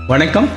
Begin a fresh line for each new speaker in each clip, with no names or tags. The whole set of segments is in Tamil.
வணக்கம்.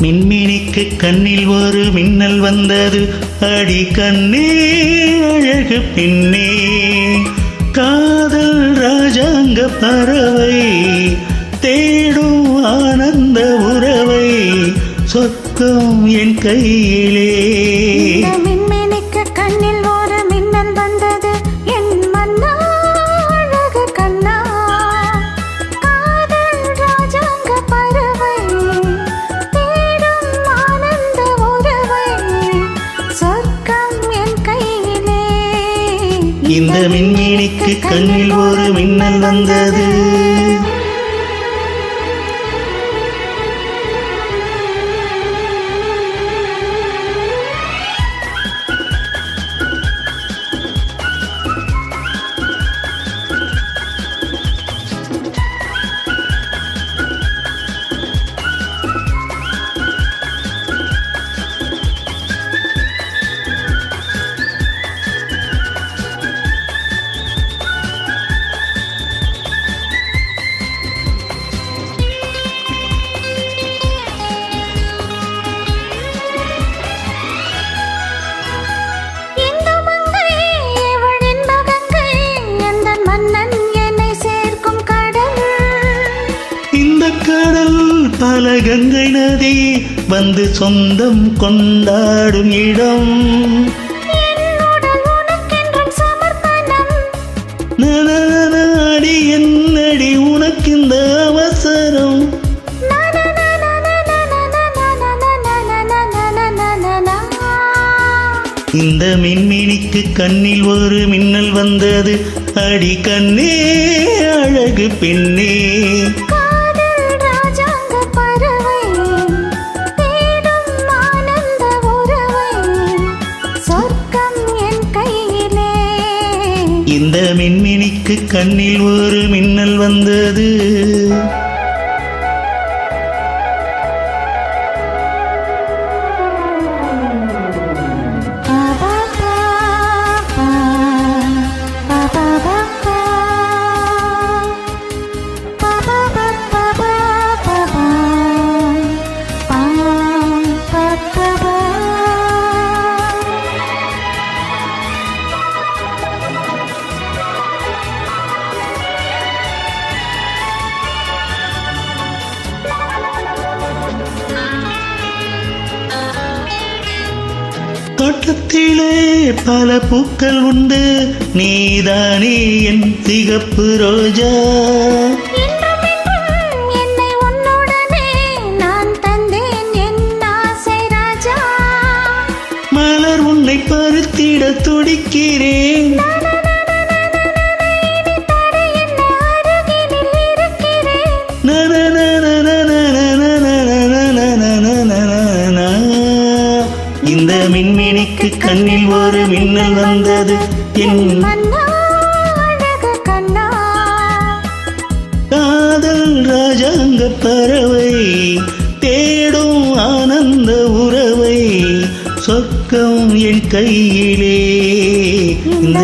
மின்மினிக்கு கண்ணில் ஒரு மின்னல் வந்தது, அடி கண்ணே அழகு பின்னே, காதல் ராஜாங்க பறவை தேடும் ஆனந்த உறவை, சொர்க்கம் என் கையிலே.
மின்மினிக்கு கண்ணில் ஒரு மின்னல் வந்தது, என் மன்னா அழகு கண்ணா, காதல் ராஜாங்க பறவை தேடும் ஆனந்த உறவை, சொர்க்கம் என் கையிலே.
இந்த மின்மினிக்கு கண்ணில் ஒரு மின்னல் வந்தது. கடல் பல கங்கை நதி வந்து சொந்தம் கொண்டாடும் இடம், நாடி என்னடி உனக்கு இந்த அவசரம், இந்த மின்மினிக்கு கண்ணில் ஒரு மின்னல் வந்தது, அடி கண்ணே அழகு பெண்ணே, இந்த மின்மினிக்கு கண்ணில் ஒரு மின்னல் வந்தது. தோட்டத்திலே பல பூக்கள் உண்டு, நீதானே என் சிகப்பு ரோஜா,
என்னை உன்னுடனே நான் தந்தேன் என் ஆசை ராஜா,
மலர் உன்னை பருத்திட துடிக்கிறேன், இந்த மின்மினிக்கு கண்ணில் ஒரு மின்னல் வந்தது, என்
மன்னா அழகு கண்ணா,
காதல் ராஜாங்க பறவை தேடும் ஆனந்த உறவை, சொர்க்கம் என் கையிலே. இந்த